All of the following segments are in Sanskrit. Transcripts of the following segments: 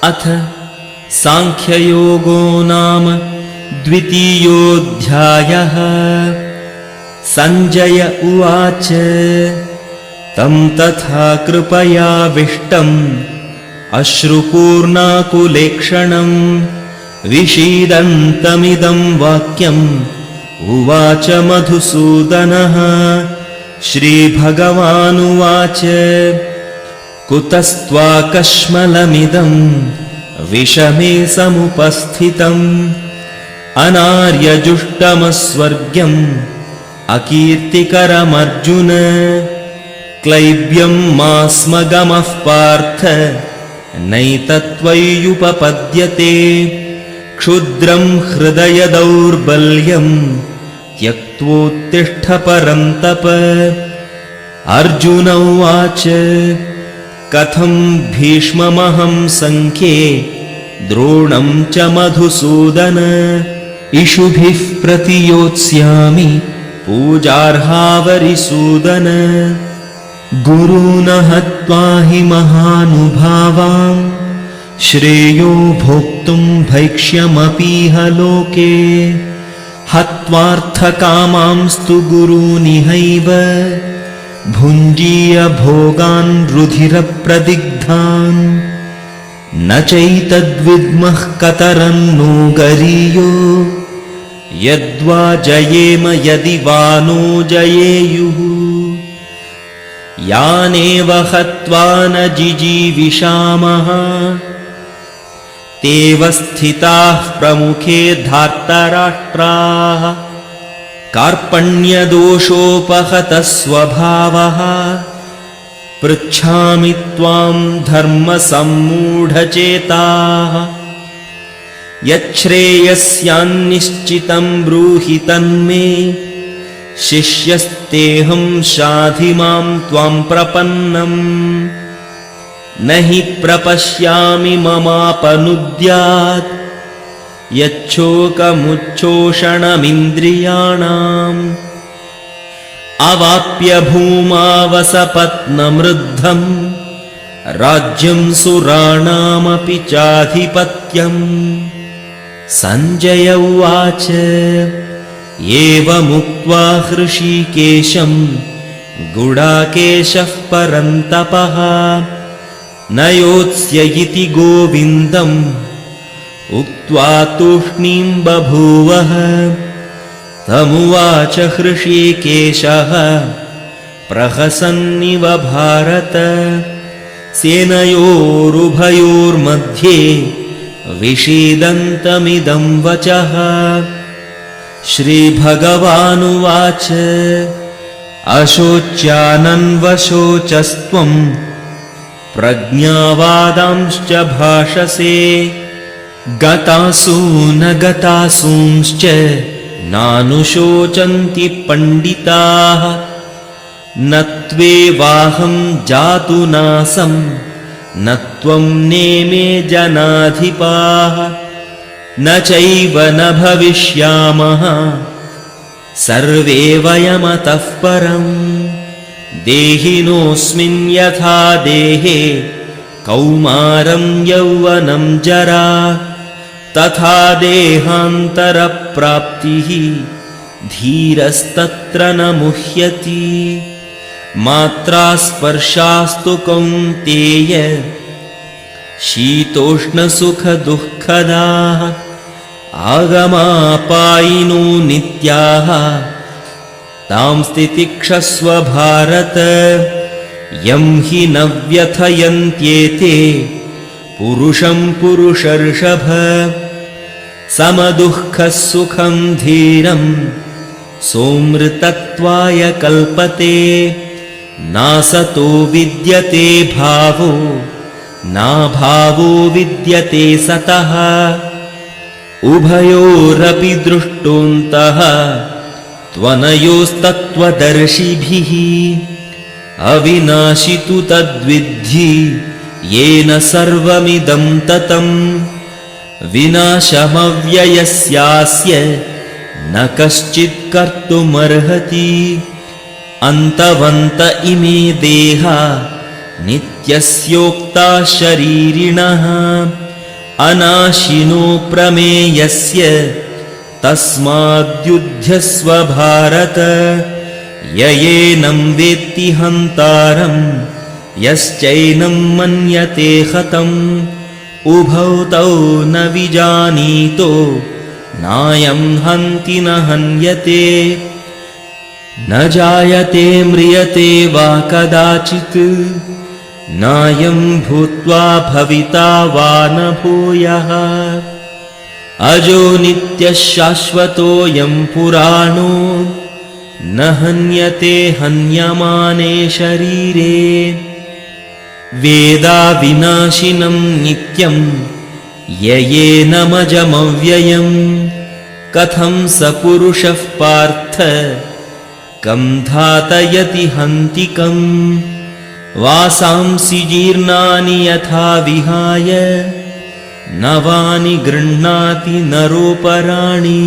अथ सांख्ययोगो नाम द्वितीयोऽध्यायः। संजय उवाच तं तथा कृपयाविष्टम् अश्रुपूर्णाकुलेक्षणं विषीदन्तमिदं वाक्यम् उवाच मधुसूदनः। श्रीभगवानुवाच कुतस्त्वाकश्मलमिदं विषमे समुपस्थितम् अनार्यजुष्टमस्वर्ग्यम् अकीर्तिकरमर्जुन। क्लैब्यं मास्मगमः पार्थ नैतत्त्वय्युपपद्यते। क्षुद्रं हृदय दौर्बल्यं त्यक्त्वोत्तिष्ठ परन्तप। अर्जुन उवाच कथं भीष्ममहं संख्ये द्रोणं च मधुसूदन। इषुभिः प्रतियोत्स्यामि पूजार्हावरिसूदन। गुरून् हत्वा हि महानुभावान् श्रेयो भोक्तुं भैक्ष्यमपीह लोके। हत्वार्थकामांस्तु गुरूनिहैव भुञ्जीय भोगान् रुधिरप्रदिग्धान्। न चैतद्विद्मः कतरन्नो गरीयो यद्वा जयेम यदि वा नो जयेयुः। यानेव हत्वा न जिजीविषामः तेव स्थिताः प्रमुखे धार्तराष्ट्राः। कार्पण्यदोषोपहतः स्वभावः पृच्छामि त्वां धर्मसम्मूढचेताः। यच्छ्रेयस्यान्निश्चितं ब्रूहि तन्मे शिष्यस्तेऽहं शाधि मां त्वां प्रपन्नम्। न हि प्रपश्यामि ममापनुद्यात् यच्छोकमुच्छोषणमिन्द्रियाणाम्। अवाप्य भूमावसपत्नमृद्धम् राज्यं सुराणामपि चाधिपत्यम्। सञ्जय उवाच एवमुक्त्वा हृषीकेशं गुडाकेशः परन्तपः न योत्स्य इति गोविन्दम् उक्त्वा तूष्णीं बभूवः। तमुवाच हृषीकेशः प्रहसन्निव भारत। सेनयोरुभयोर्मध्ये विषीदन्तमिदं वचः। श्रीभगवानुवाच अशोच्यानन्वशोचस्त्वं प्रज्ञावादांश्च भाषसे। गतासु न गतासूंश्च नानुशोचन्ति पण्डिताः। न त्वेवाहं जातु नासं न त्वं नेमे जनाधिपाः। न चैव न भविष्यामः सर्वे वयमतः परम्। देहिनोऽस्मिन् यथा देहे कौमारं यौवनं जरा तथा देहान्तरप्राप्तिः धीरस्तत्र न मुह्यति। मात्रा स्पर्शास्तु कौन्तेय शीतोष्णसुखदुःखदाः। आगमापायिनो नित्याः तां स्थितिक्षस्व भारत। यं हि न व्यथयन्त्येते पुरुषं पुरुषर्षभ। समदुःखः सुखं धीरं सोमृतत्वाय कल्पते। नासतो विद्यते भावो नाभावो विद्यते सतः। उभयोरपि दृष्टोऽन्तः त्वनयोस्तत्त्वदर्शिभिः। अविनाशि तु तद्विद्धि येन सर्वमिदं ततम्। विनाशमव्ययस्यास्य न कश्चित् कर्तुमर्हति। अन्तवन्त इमे देहा नित्यस्योक्ता शरीरिणः अनाशिनो प्रमेयस्य तस्माद्युध्यस्व भारत ययेनं वेत्ति हन्तारं यश्चैनं मन्यते हतम् उभौ तौ न विजानीतो नायं हन्ति न हन्यते न जायते म्रियते वा कदाचित् नायं भूत्वा भविता वा न भूयः अजो नित्यः शाश्वतोऽयं पुराणो न हन्यते हन्यमाने शरीरे वेदा विनाशिनं नित्यं ययेनमजमव्ययं कथं स पुरुषः पार्थ कं धातयति हन्तिकम् वासांसि जीर्णानि यथा विहाय नवानि गृह्णाति नरोपराणि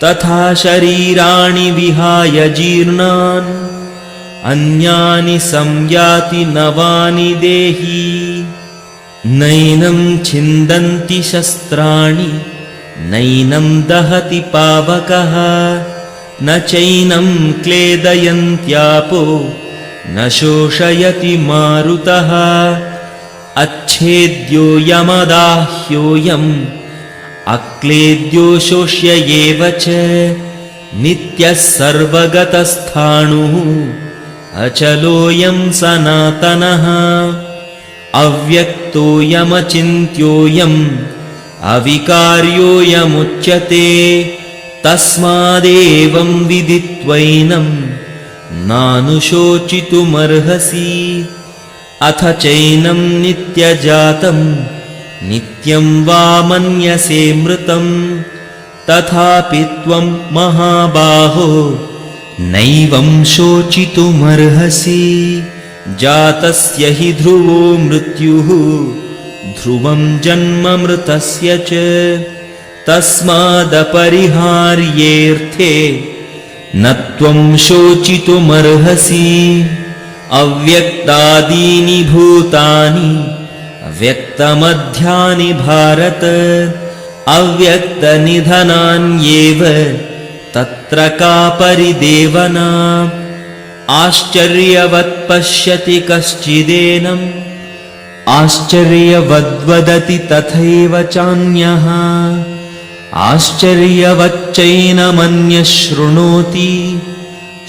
तथा शरीराणि विहाय जीर्णान् अन्यानि संयाति नवानि देहि नैनं छिन्दन्ति शस्त्राणि नैनं दहति पावकः न चैनं क्लेदयन्त्यापो न शोषयति मारुतः अच्छेद्यो यमदाह्योऽयम् अक्लेद्यो शोष्य एव च नित्यः सर्वगतस्थाणुः अचलोऽयं सनातनः अव्यक्तोऽयमचिन्त्योऽयम् अविकार्योऽयमुच्यते तस्मादेवं विदित्वैनं नानुशोचितुमर्हसि अथ चैनं नित्यजातं नित्यं वा मन्यसे मृतं तथापि त्वं महाबाहो नैवं शोचितुमर्हसि जातस्य हि ध्रुवो मृत्युः ध्रुवं जन्म मृतस्य च तस्मादपरिहार्येऽर्थे न त्वं शोचितुमर्हसि अव्यक्तादीनि भूतानि अव्यक्तमध्यानि भारत अव्यक्तनिधनान्येव तत्र का परिदेवना आश्चर्यवत् पश्यति कश्चिदेनम् आश्चर्यवद्वदति तथैव चान्यः आश्चर्यवच्चैनमन्यः शृणोति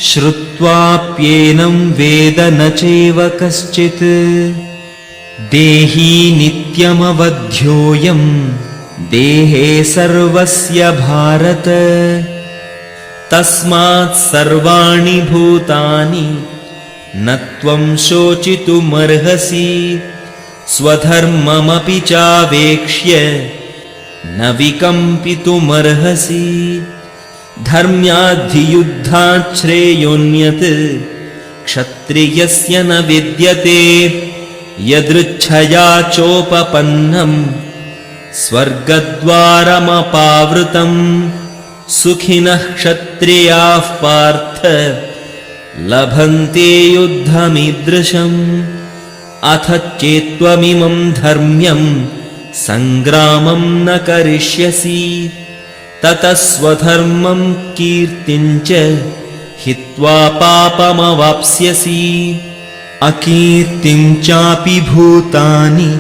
श्रुत्वाप्येनं वेद न चैव कश्चित् देही नित्यमवध्योऽयं देहे सर्वस्य भारत तस्मात् सर्वाणि भूतानि न त्वं शोचितुमर्हसि स्वधर्ममपि चावेक्ष्य न विकम्पितुमर्हसि धर्म्याद्धियुद्धात् श्रेयोऽन्यत् क्षत्रियस्य न विद्यते यदृच्छया चोपपन्नं स्वर्गद्वारमपावृतं सुखिनः क्षत्रियाः पार्थ लभन्ते युद्धमीदृशम् अथ चेत्त्वमिमं धर्म्यं सङ्ग्रामं न करिष्यसि ततः स्वधर्मं कीर्तिं च हित्वा पापमवाप्स्यसि अकीर्तिं चापि भूतानि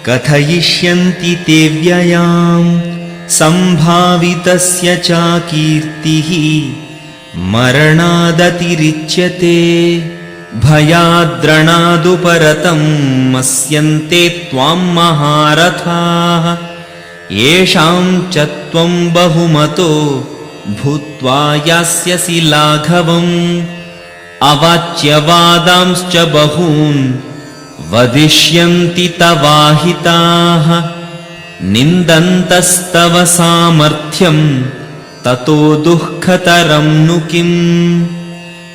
कथयिष्यन्ति ते व्ययाम् सम्भावितस्य चाकीर्तिः मरणादतिरिच्यते भयाद्रणादुपरतं मस्यन्ते त्वां महारथाः येषां च त्वं बहुमतो भूत्वा यास्यसि लाघवम् अवाच्यवादांश्च बहून् वदिष्यन्ति तवाहिताः निन्दन्तस्तव सामर्थ्यं ततो दुःखतरं नु किम्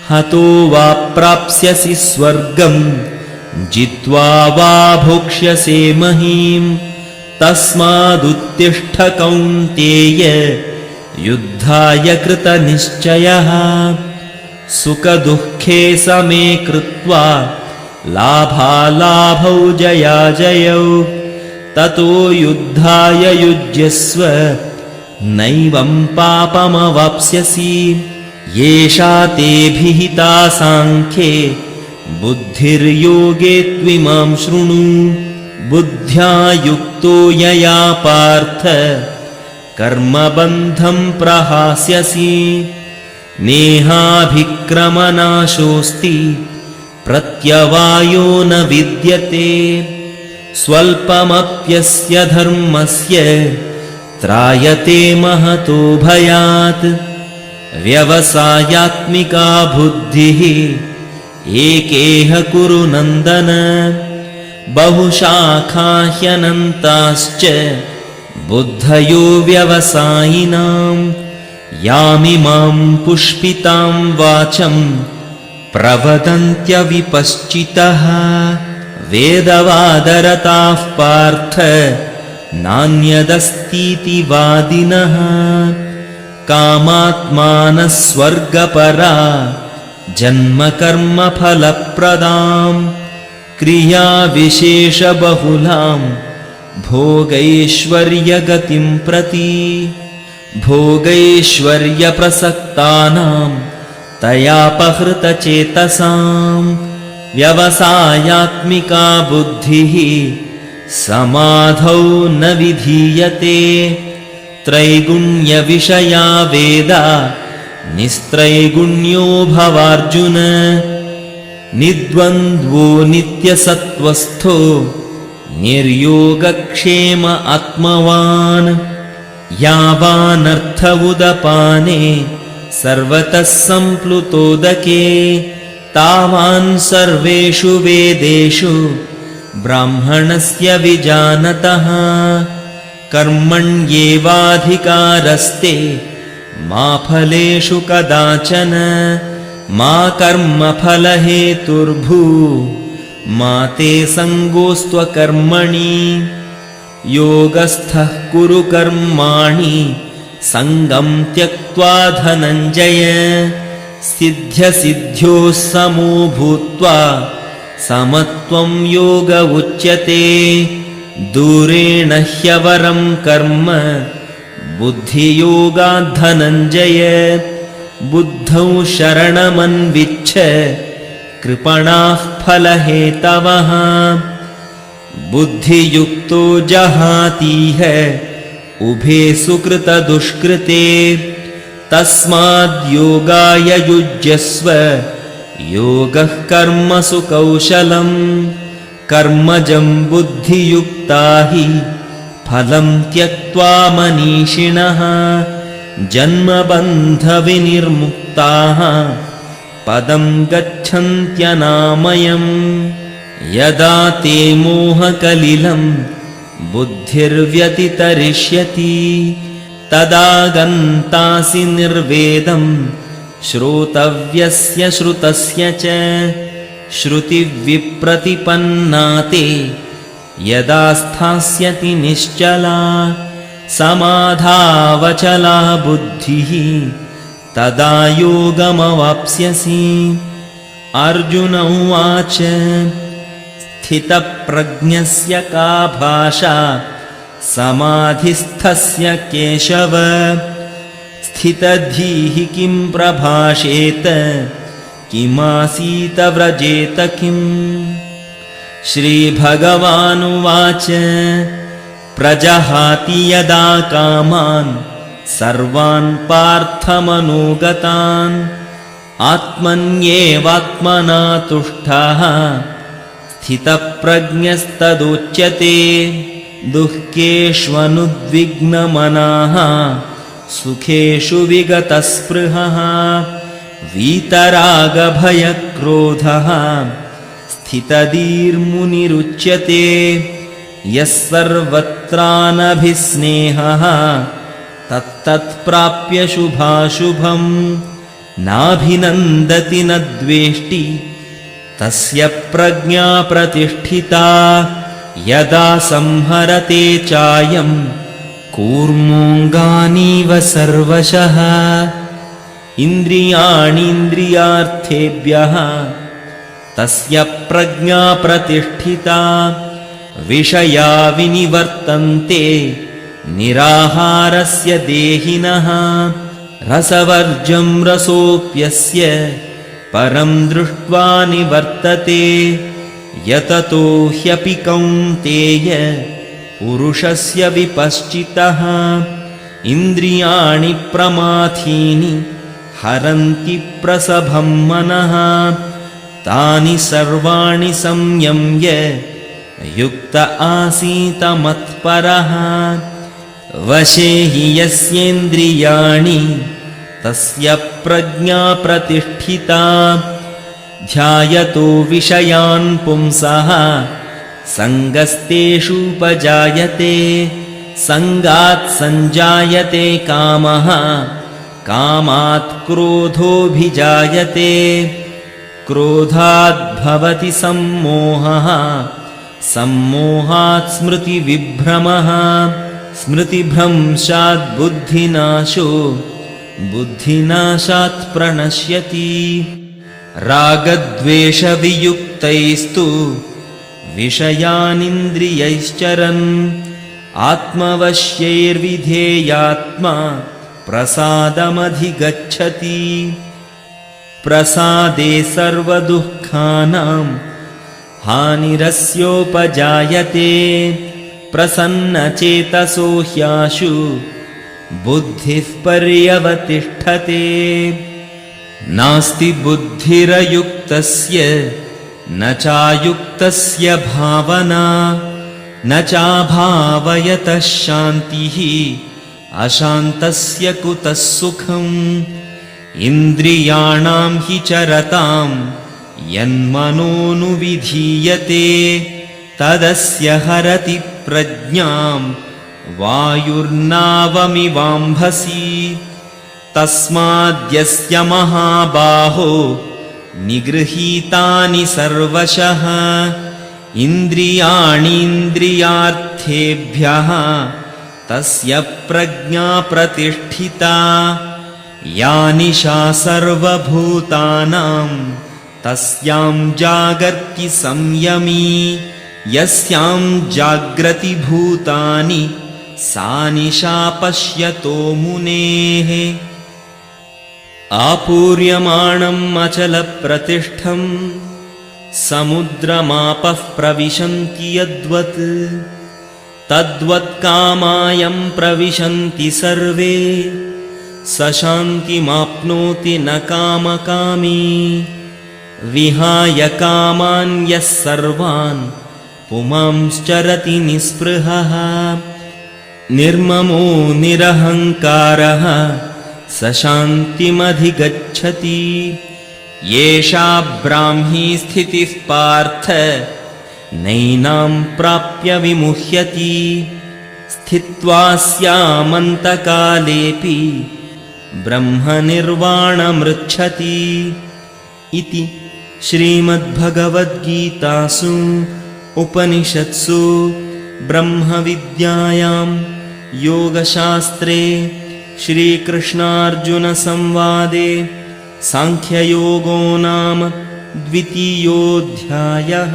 हतो वा प्राप्स्यसि स्वर्गं जित्वा वा भोक्ष्यसे महीम् तस्मादुत्तिष्ठ कौन्तेय युद्धाय कृतनिश्चयः सुखदुःखे समे कृत्वा लाभालाभौ जयाजयौ ततो युद्धाय युज्यस्व नैवं पापमवाप्स्यसि। येषा ते विहिता सांख्ये बुद्धिर्योगे त्विमां शृणु। बुद्ध्या युक्तो यया पार्थ कर्मबन्धं प्रहास्यसि। नेहाभिक्रमनाशोऽस्ति प्रत्यवायो न विद्यते। स्वल्पमप्यस्य धर्मस्य त्रायते महतो भयात्। व्यवसायात्मिका बुद्धिः एकेह कुरु नन्दन। बहुशाखा ह्यनन्ताश्च बुद्धयो व्यवसायिनां। यामिमां पुष्पितां वाचं प्रवदन्त्यविपश्चितः। वेदवादरताः पार्थ नान्यदस्तीति वादिनः। कामात्मानः स्वर्गपरा जन्मकर्मफलप्रदां। क्रियाविशेषबहुलां भोगैश्वर्यगतिं प्रति। भोगैश्वर्यप्रसक्तानां तयापहृतचेतसां। व्यवसायात्मिका बुद्धिः समाधौ न विधीयते। त्रैगुण्यविषया वेदा निस्त्रैगुण्यो भवार्जुन। निद्वन्द्वो नित्यसत्त्वस्थो निर्योगक्षेम आत्मवान्। यावानर्थ उदपाने सर्वतः सम्प्लुतोदके। तावान् सर्वेषु वेदेषु ब्राह्मणस्य विजानतः। कर्मण्येवाधिकारस्ते मा फलेषु कदाचन। मा कर्मफलहेतुर्भू मा ते सङ्गोऽस्त्वकर्मणि। योगस्थः कुरु कर्माणि सङ्गं त्यक्त्वा धनञ्जय। सिद्ध्यसिद्ध्योः समो भूत्वा समत्वं योग उच्यते। दूरेण ह्यवरं कर्म बुद्धियोगात् धनञ्जय। बुद्धौ शरणमन्विच्छ कृपणाः फलहेतवः। बुद्धियुक्तो जहातीह उभे सुकृतदुष्कृते। तस्माद्योगाय युज्यस्व योगः कर्मसु कौशलम्। कर्मजं बुद्धियुक्ता हि फलं त्यक्त्वा मनीषिणः। जन्मबन्धविनिर्मुक्ताः पदं गच्छन्त्यनामयम्। यदा ते मोहकलिलं बुद्धिर्व्यतितरिष्यति। तदा गन्तासि निर्वेदं श्रोतव्यस्य श्रुतस्य च। श्रुतिविप्रतिपन्ना ते यदा स्थास्यति निश्चला। समाधावचला बुद्धिः तदा योगमवाप्स्यसि। अर्जुन उवाच स्थितप्रज्ञस्य का भाषा समाधिस्थस्य केशव। स्थितधीः किं प्रभाषेत किमासीत व्रजेत किम्। श्रीभगवानुवाच प्रजहाति यदा कामान् सर्वान् पार्थमनोगतान्। आत्मन्येवात्मना तुष्टः स्थितप्रज्ञस्तदुच्यते। दुःखेष्वनुद्विग्नमनाः सुखेषु विगतस्पृहः। वीतरागभयक्रोधः स्थितधीर्मुनिरुच्यते। यः सर्वत्रानभिस्नेहः तत्तत्प्राप्य शुभाशुभम्। नाभिनन्दति न द्वेष्टि तस्य प्रज्ञा प्रतिष्ठिता। यदा संहरते चायं कूर्मोऽङ्गानीव सर्वशः। इन्द्रियाणीन्द्रियार्थेभ्यः तस्य प्रज्ञा प्रतिष्ठिता। विषया विनिवर्तन्ते निराहारस्य देहिनः रसवर्जं रसोऽप्यस्य परं दृष्ट्वा निवर्तते यततो ह्यपि कौन्तेय पुरुषस्य विपश्चितः इन्द्रियाणि प्रमाथीनि हरन्ति प्रसभं मनः तानि सर्वाणि संयम्य युक्त आसीत मत्परः वशे हि यस्येन्द्रियाणि तस्य प्रज्ञा प्रतिष्ठिता ध्यायतो विषयान् पुंसः सङ्गस्तेषूपजायते सङ्गात् सञ्जायते कामः कामात् क्रोधोऽभिजायते क्रोधात् भवति सम्मोहः सम्मोहात् स्मृतिविभ्रमः स्मृतिभ्रंशात् बुद्धिनाशो बुद्धिनाशात् प्रणश्यति रागद्वेषवियुक्तैस्तु विषयानिन्द्रियैश्चरन् आत्मवश्यैर्विधेयात्मा प्रसादमधिगच्छति प्रसादे सर्वदुःखानां हानिरस्योपजायते प्रसन्नचेतसो ह्याशु बुद्धिः पर्यवतिष्ठते नास्ति बुद्धिरयुक्तस्य न चायुक्तस्य भावना न चाभावयतः शान्तिः अशान्तस्य कुतः सुखम् इन्द्रियाणां हि चरतां यन्मनोनुविधीयते तदस्य हरति प्रज्ञां वायुर्नावमिवाम्भसि तस्माद्यस्य महाबाहो निगृहीतानि सर्वशः इन्द्रियाणीन्द्रियार्थेभ्यः तस्य प्रज्ञा प्रतिष्ठिता या निशा सर्वभूतानां तस्यां जागर्ति संयमी यस्यां जाग्रति भूतानि सा निशा पश्यतो मुनेः आपूर्यमाणम् अचलप्रतिष्ठं समुद्रमापः प्रविशन्ति यद्वत् तद्वत्कामायं प्रविशन्ति सर्वे स शान्तिमाप्नोति न कामकामी विहाय कामान् यः सर्वान् पुमांश्चरति निःस्पृहः निर्ममो निरहङ्कारः स शान्तिमधिगच्छति येषा ब्राह्मी स्थितिः पार्थ नैनां प्राप्य विमुह्यति स्थित्वा स्यामन्तकालेऽपि ब्रह्मनिर्वाणमृच्छति इति श्रीमद्भगवद्गीतासु उपनिषत्सु ब्रह्मविद्यायां योगशास्त्रे श्रीकृष्णार्जुनसंवादे सांख्ययोगो नाम द्वितीयोऽध्यायः।